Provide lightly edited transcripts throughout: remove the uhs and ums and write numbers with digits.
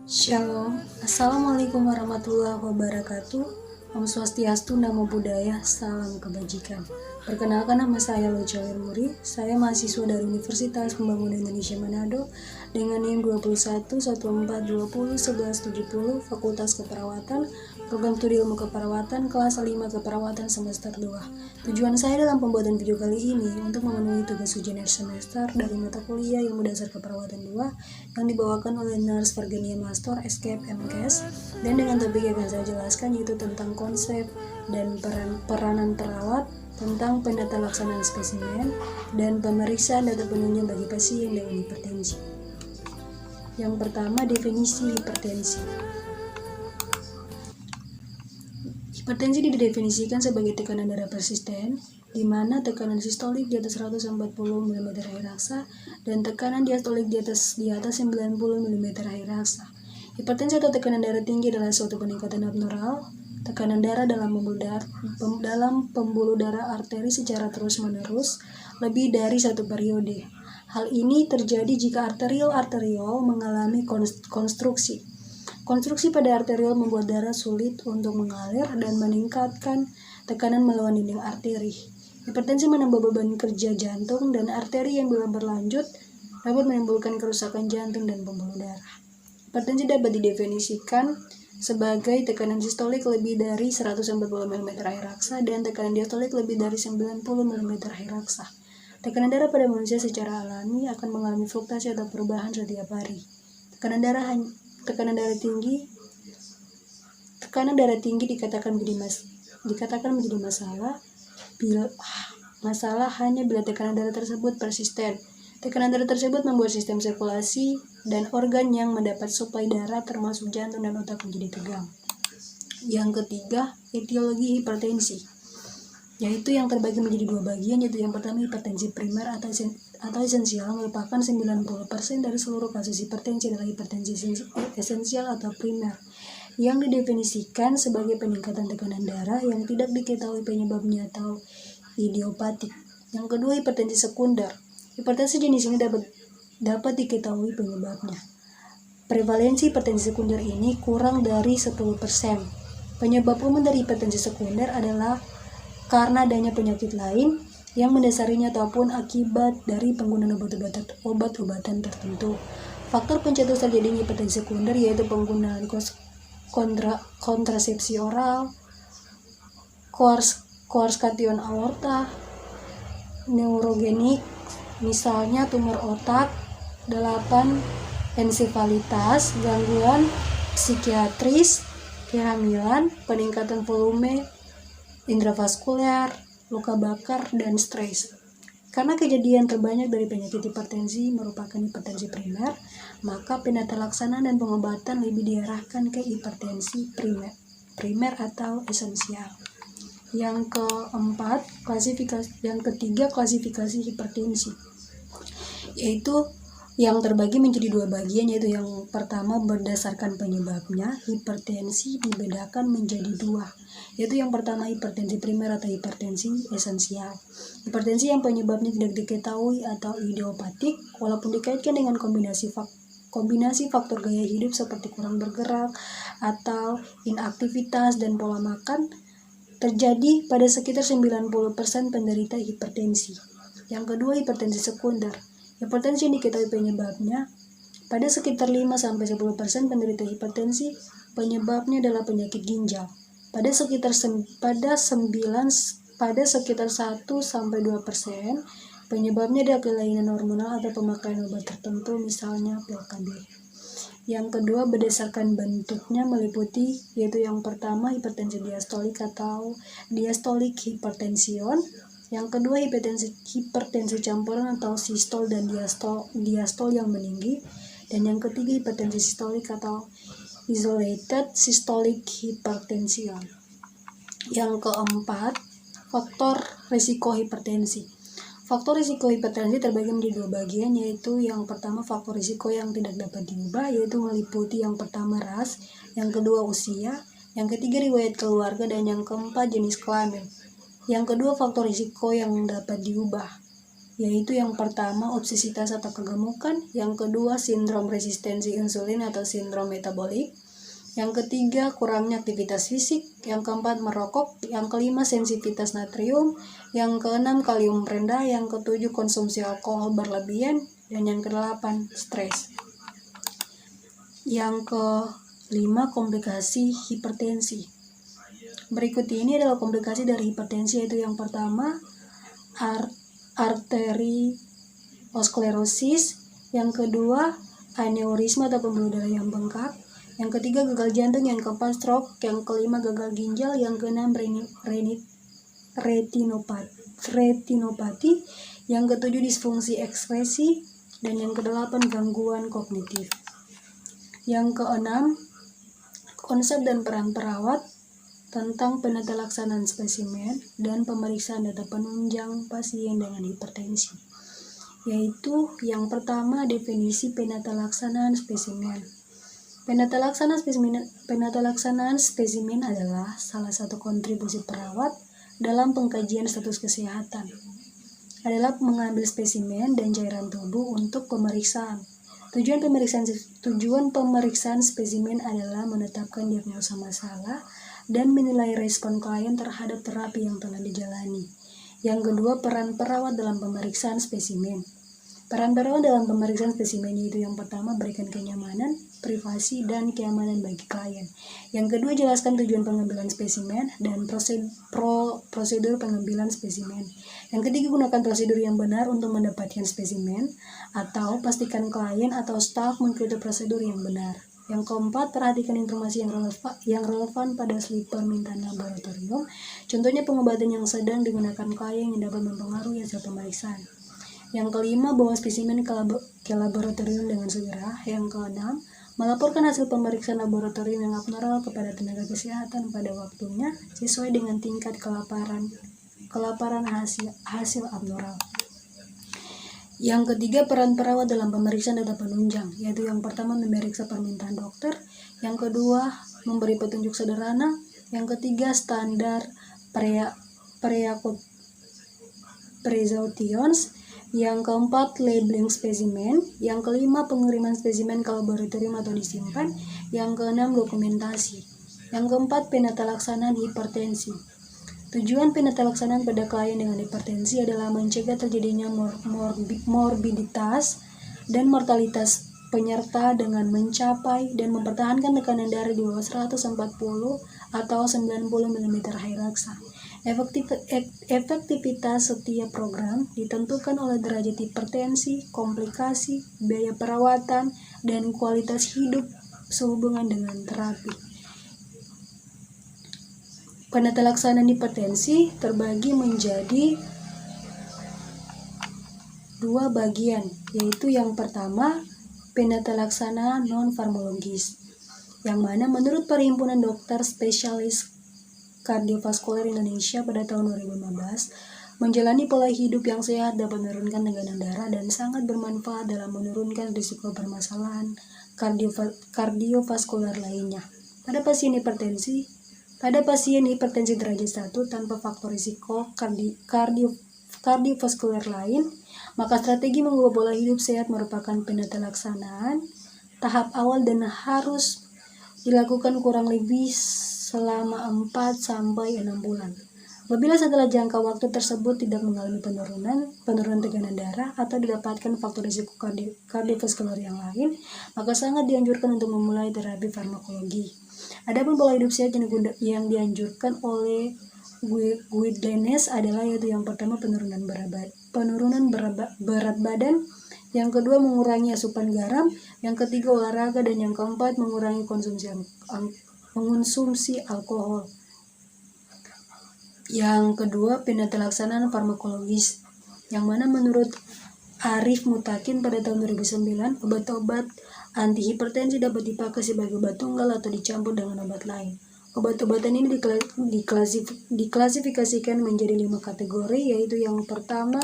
Shalom, Assalamualaikum warahmatullahi wabarakatuh. Om Swastiastu, Namo Buddhaya, Salam Kebajikan. Perkenalkan, nama saya Lojalir Muri. Saya mahasiswa dari Universitas Pembangunan Indonesia Manado dengan NIM 2114201170 Fakultas Keperawatan, Program Studi Ilmu Keperawatan, kelas 5 Keperawatan semester 2. Tujuan saya dalam pembuatan video kali ini untuk memenuhi tugas ujian akhir semester dari mata kuliah Ilmu Dasar Keperawatan 2 yang dibawakan oleh Nurse Vergenia Mastor, Escape MKes, dan dengan topik yang akan saya jelaskan yaitu tentang konsep dan peranan perawat, tentang penata laksanaan spesimen, dan pemeriksaan data penunjang bagi pasien dengan hipertensi. Yang pertama, definisi hipertensi. Hipertensi didefinisikan sebagai tekanan darah persisten, di mana tekanan sistolik di atas 140 mm air raksa dan tekanan diastolik di atas 90 mm air raksa. Hipertensi atau tekanan darah tinggi adalah suatu peningkatan abnormal tekanan darah dalam pembuluh darah arteri secara terus-menerus lebih dari satu periode. Hal ini terjadi jika arteriol mengalami konstruksi. Konstruksi pada arteriol membuat darah sulit untuk mengalir dan meningkatkan tekanan melawan dinding arteri. Hipertensi menambah beban kerja jantung dan arteri yang bila berlanjut dapat menimbulkan kerusakan jantung dan pembuluh darah. Hipertensi dapat didefinisikan sebagai tekanan sistolik lebih dari 140 mm air raksa dan tekanan diastolik lebih dari 90 mm air raksa. Tekanan darah pada manusia secara alami akan mengalami fluktuasi atau perubahan setiap hari. Tekanan darah tinggi dikatakan menjadi masalah hanya bila tekanan darah tersebut persisten. Tekanan darah tersebut membuat sistem sirkulasi dan organ yang mendapat suplai darah termasuk jantung dan otak menjadi tegang. Yang ketiga, etiologi hipertensi, yaitu yang terbagi menjadi dua bagian, yaitu yang pertama hipertensi primer atau esensial, merupakan 90% dari seluruh kasus hipertensi adalah hipertensi esensial atau primer, yang didefinisikan sebagai peningkatan tekanan darah yang tidak diketahui penyebabnya atau idiopatik. Yang kedua, hipertensi sekunder. Hipertensi jenis ini dapat diketahui penyebabnya. Prevalensi hipertensi sekunder ini kurang dari 10%. Penyebab umum dari hipertensi sekunder adalah karena adanya penyakit lain yang mendasarinya ataupun akibat dari penggunaan obat-obatan tertentu. Faktor pencetus terjadinya hipertensi sekunder yaitu penggunaan kontrasepsi oral, koarskation aorta, neurogenik, misalnya tumor otak, 8 ensefalitas, gangguan psikiatris, kehamilan, peningkatan volume intravaskuler, luka bakar, dan stres. Karena kejadian terbanyak dari penyakit hipertensi merupakan hipertensi primer, maka penata laksanaan dan pengobatan lebih diarahkan ke hipertensi primer atau esensial. Yang ketiga, klasifikasi hipertensi, yaitu yang terbagi menjadi dua bagian, yaitu yang pertama berdasarkan penyebabnya. Hipertensi dibedakan menjadi dua, yaitu yang pertama hipertensi primer atau hipertensi esensial. Hipertensi yang penyebabnya tidak diketahui atau idiopatik, walaupun dikaitkan dengan kombinasi faktor gaya hidup seperti kurang bergerak atau inaktivitas dan pola makan, terjadi pada sekitar 90% penderita hipertensi. Yang kedua, hipertensi sekunder. Hipertensi yang diketahui penyebabnya pada sekitar 5-10% penderita hipertensi, penyebabnya adalah penyakit ginjal. Pada sekitar 1-2%, penyebabnya adalah kelainan hormonal atau pemakaian obat tertentu, misalnya pil KB. Yang kedua, berdasarkan bentuknya meliputi, yaitu yang pertama hipertensi diastolik atau diastolik hipertension. Yang kedua, hipertensi campuran atau sistol dan diastol yang meninggi. Dan yang ketiga, hipertensi sistolik atau isolated systolic hypertension. Yang keempat, faktor risiko hipertensi. Faktor risiko hipertensi terbagi menjadi dua bagian, yaitu yang pertama faktor risiko yang tidak dapat diubah, yaitu meliputi yang pertama ras, yang kedua usia, yang ketiga riwayat keluarga, dan yang keempat jenis kelamin. Yang kedua faktor risiko yang dapat diubah, yaitu yang pertama obesitas atau kegemukan, yang kedua sindrom resistensi insulin atau sindrom metabolik, yang ketiga kurangnya aktivitas fisik, yang keempat merokok, yang kelima sensitivitas natrium, yang keenam kalium rendah, yang ketujuh konsumsi alkohol berlebihan, dan yang kedelapan stres. Yang kelima komplikasi hipertensi. Berikut ini adalah komplikasi dari hipertensi, yaitu yang pertama arteriosklerosis, yang kedua aneurisma atau pembuluh darah yang bengkak, yang ketiga gagal jantung, yang keempat stroke, yang kelima gagal ginjal, yang keenam retinopati, yang ketujuh disfungsi ekskresi, dan yang kedelapan gangguan kognitif. Yang keenam, konsep dan peran perawat tentang penata laksanaan spesimen dan pemeriksaan data penunjang pasien dengan hipertensi, yaitu yang pertama definisi penata laksanaan spesimen. Penata laksanaan spesimen adalah salah satu kontribusi perawat dalam pengkajian status kesehatan, adalah mengambil spesimen dan cairan tubuh untuk pemeriksaan. Tujuan pemeriksaan spesimen adalah menetapkan diagnosa masalah dan menilai respon klien terhadap terapi yang telah dijalani. Yang kedua, peran perawat dalam pemeriksaan spesimen. Peran perawat dalam pemeriksaan spesimen itu yang pertama berikan kenyamanan, privasi, dan keamanan bagi klien. Yang kedua, jelaskan tujuan pengambilan spesimen dan prosedur pengambilan spesimen. Yang ketiga, gunakan prosedur yang benar untuk mendapatkan spesimen, atau pastikan klien atau staf mengikuti prosedur yang benar. Yang keempat, perhatikan informasi yang relevan pada slip permintaan laboratorium, contohnya pengobatan yang sedang digunakan klien yang dapat mempengaruhi hasil pemeriksaan. Yang kelima, bawa spesimen ke laboratorium dengan segera. Yang keenam, melaporkan hasil pemeriksaan laboratorium yang abnormal kepada tenaga kesehatan pada waktunya sesuai dengan tingkat kelaparan hasil abnormal. Yang ketiga, peran perawat dalam pemeriksaan data penunjang, yaitu yang pertama memeriksa permintaan dokter, yang kedua memberi petunjuk sederhana, yang ketiga standar precautions, yang keempat labeling spesimen, yang kelima pengiriman spesimen ke laboratorium atau disimpan, yang keenam dokumentasi, yang keempat penata laksanaan hipertensi. Tujuan penata laksanaan pada klien dengan hipertensi adalah mencegah terjadinya morbiditas dan mortalitas penyerta dengan mencapai dan mempertahankan tekanan darah di bawah 140 atau 90 mm air raksa. Efektivitas setiap program ditentukan oleh derajat hipertensi, komplikasi, biaya perawatan, dan kualitas hidup sehubungan dengan terapi. Penata laksanaan hipertensi terbagi menjadi dua bagian, yaitu yang pertama penata laksanaan non-farmakologis, yang mana menurut Perhimpunan Dokter Spesialis Kardiovaskuler Indonesia pada tahun 2015, menjalani pola hidup yang sehat dapat menurunkan tekanan darah dan sangat bermanfaat dalam menurunkan risiko permasalahan kardiovaskuler lainnya. Pada pasien hipertensi derajat 1 tanpa faktor risiko kardiovaskuler lain, maka strategi mengubah pola hidup sehat merupakan penata laksanaan tahap awal dan harus dilakukan kurang lebih selama 4-6 bulan. Apabila setelah jangka waktu tersebut tidak mengalami penurunan tekanan darah atau didapatkan faktor risiko kardiovaskuler yang lain, maka sangat dianjurkan untuk memulai terapi farmakologi. Adapun pola hidup sehat yang dianjurkan oleh guidelines adalah yaitu yang pertama penurunan berat badan, yang kedua mengurangi asupan garam, yang ketiga olahraga, dan yang keempat mengurangi mengonsumsi alkohol. Yang kedua, penata laksanaan farmakologis, yang mana menurut Arif Mutakin pada tahun 2009, obat-obat antihipertensi dapat dipakai sebagai obat tunggal atau dicampur dengan obat lain. Obat-obatan ini diklasifikasikan menjadi 5 kategori, yaitu yang pertama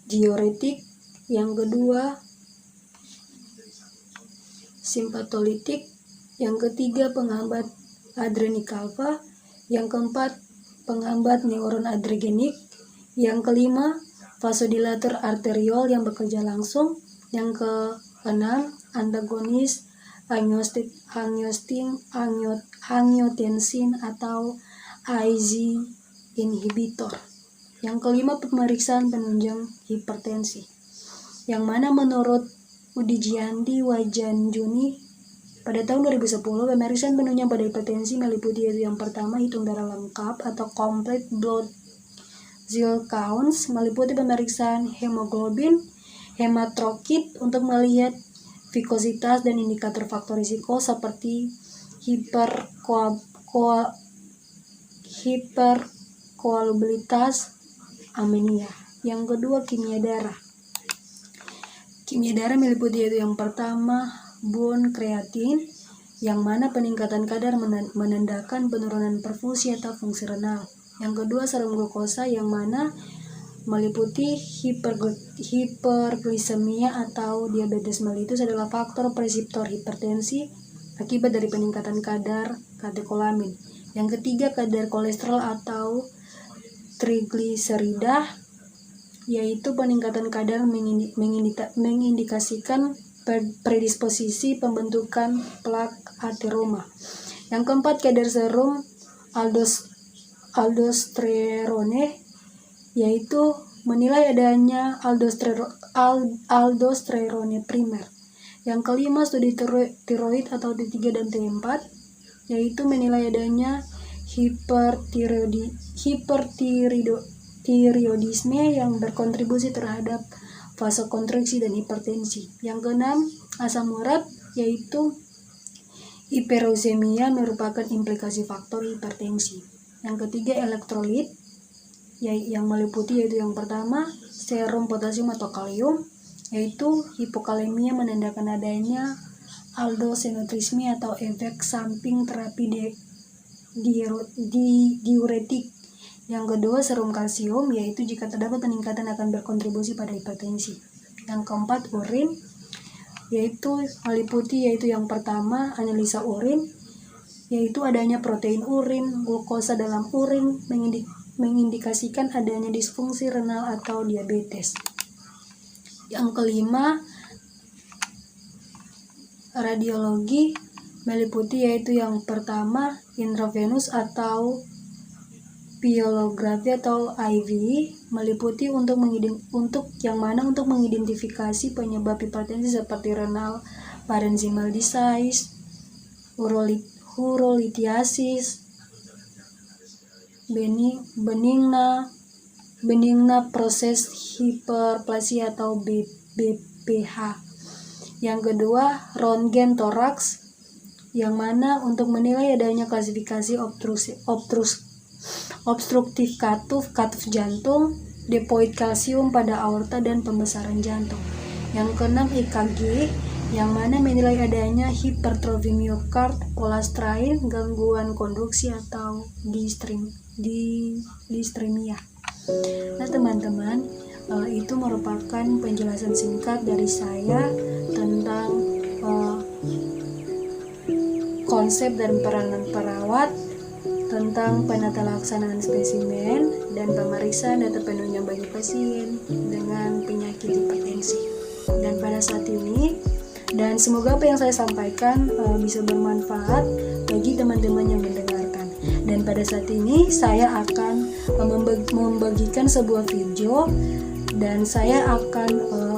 diuretik, yang kedua simpatolitik, yang ketiga penghambat adrenik alfa, yang keempat penghambat neuron adrenergic, Yang kelima, vasodilator arteriol yang bekerja langsung. Yang keenam, antagonis angiotensin atau AIZ inhibitor. Yang kelima, pemeriksaan penunjang hipertensi, yang mana menurut Udigianti Wajanjuni pada tahun 2010, pemeriksaan penunjang pada hipertensi meliputi yaitu yang pertama, hitung darah lengkap atau complete blood cell counts, meliputi pemeriksaan hemoglobin, hematokrit untuk melihat vikositas dan indikator faktor risiko seperti hiperkoagulabilitas anemia. Yang kedua, kimia darah. Kimia darah meliputi yaitu yang pertama, bone creatinine, yang mana peningkatan kadar menandakan penurunan perfusi atau fungsi renal. Yang kedua, serum glukosa, yang mana meliputi hiperglisemia atau diabetes mellitus adalah faktor presiptor hipertensi akibat dari peningkatan kadar katekolamin. Yang ketiga, kadar kolesterol atau trigliserida, yaitu peningkatan kadar mengindikasikan predisposisi pembentukan plak ateroma. Yang keempat, kadar serum aldosterone, yaitu menilai adanya aldosterone primer. Yang kelima, studi tiroid atau T3 dan T4, yaitu menilai adanya hipertiroidisme yang berkontribusi terhadap vasokonstriksi dan hipertensi. Yang keenam, asam urat, yaitu hiperosemia merupakan implikasi faktor hipertensi. Yang ketiga, elektrolit, yang meliputi yaitu yang pertama, serum potasium atau kalium, yaitu hipokalemia menandakan adanya aldostenotrisme atau efek samping terapi diuretik. Yang kedua, serum kalsium, yaitu jika terdapat peningkatan akan berkontribusi pada hipertensi. Yang keempat, urin, yaitu meliputi yaitu yang pertama, analisa urin, yaitu adanya protein urin, glukosa dalam urin, mengindikasikan adanya disfungsi renal atau diabetes. Yang kelima, radiologi, meliputi yaitu yang pertama, intravenous atau pielography atau IV, meliputi untuk mengidentifikasi penyebab hipertensi seperti renal parenchymal disease, urolithiasis, benigna proses hiperplasia atau BPH. Yang kedua, röntgen toraks, yang mana untuk menilai adanya klasifikasi obstruktif katuf jantung, deposit kalsium pada aorta dan pembesaran jantung. Yang keenam, EKG, yang mana menilai adanya hipertrofi miokard, polastrain, gangguan konduksi atau distremia. Nah teman-teman, itu merupakan penjelasan singkat dari saya tentang konsep dan peranan perawat, tentang penata laksanaan spesimen dan pemeriksaan data penunjang bagi pasien dengan penyakit hipertensi. Dan pada saat ini, dan semoga apa yang saya sampaikan bisa bermanfaat bagi teman-teman yang mendengarkan. Dan pada saat ini saya akan membagikan sebuah video, dan saya akan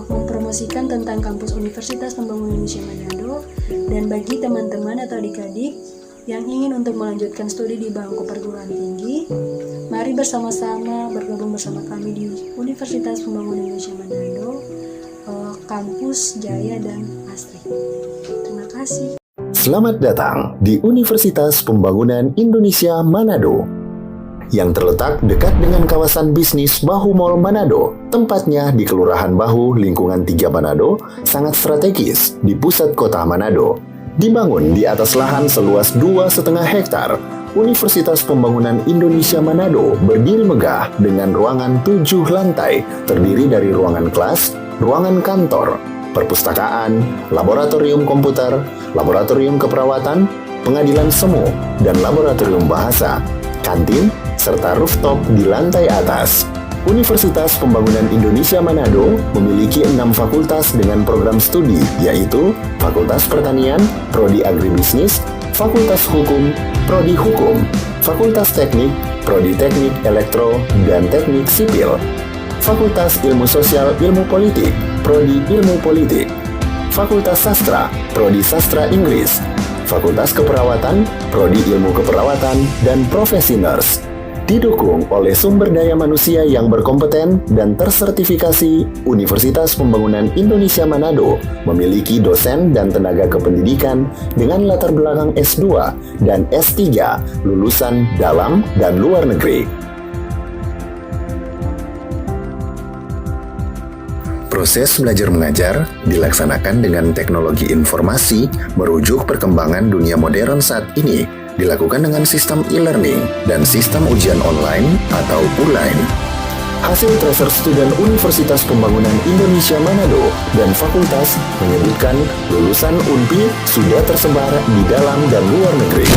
mempromosikan tentang kampus Universitas Pembangunan Indonesia Manado. Dan bagi teman-teman atau adik-adik yang ingin untuk melanjutkan studi di bangku perguruan tinggi, mari bersama-sama bergabung bersama kami di Universitas Pembangunan Indonesia Manado, kampus Jaya dan Asri. Terima kasih. Selamat datang di Universitas Pembangunan Indonesia Manado, yang terletak dekat dengan kawasan bisnis Bahu Mall Manado. Tempatnya di Kelurahan Bahu, lingkungan 3 Manado, sangat strategis di pusat kota Manado. Dibangun di atas lahan seluas 2,5 hektar, Universitas Pembangunan Indonesia Manado berdiri megah dengan ruangan 7 lantai, terdiri dari ruangan kelas, ruangan kantor, perpustakaan, laboratorium komputer, laboratorium keperawatan, pengadilan semu, dan laboratorium bahasa, kantin, serta rooftop di lantai atas. Universitas Pembangunan Indonesia Manado memiliki 6 fakultas dengan program studi, yaitu Fakultas Pertanian, Prodi Agribisnis, Fakultas Hukum, Prodi Hukum, Fakultas Teknik, Prodi Teknik Elektro dan Teknik Sipil, Fakultas Ilmu Sosial Ilmu Politik, Prodi Ilmu Politik, Fakultas Sastra, Prodi Sastra Inggris, Fakultas Keperawatan, Prodi Ilmu Keperawatan, dan Profesi Nurse. Didukung oleh sumber daya manusia yang berkompeten dan tersertifikasi, Universitas Pembangunan Indonesia Manado memiliki dosen dan tenaga kependidikan dengan latar belakang S2 dan S3 lulusan dalam dan luar negeri. Proses belajar mengajar dilaksanakan dengan teknologi informasi merujuk perkembangan dunia modern saat ini, dilakukan dengan sistem e-learning dan sistem ujian online atau ULAIN. Hasil tracer student Universitas Pembangunan Indonesia Manado dan fakultas menyebutkan lulusan UNPI sudah tersebar di dalam dan luar negeri.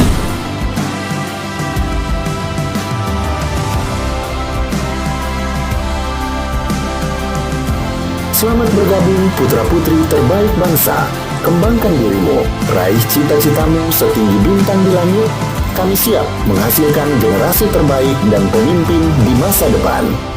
Selamat bergabung putra-putri terbaik bangsa. Kembangkan dirimu, raih cita-citamu setinggi bintang di langit. Kami siap menghasilkan generasi terbaik dan pemimpin di masa depan.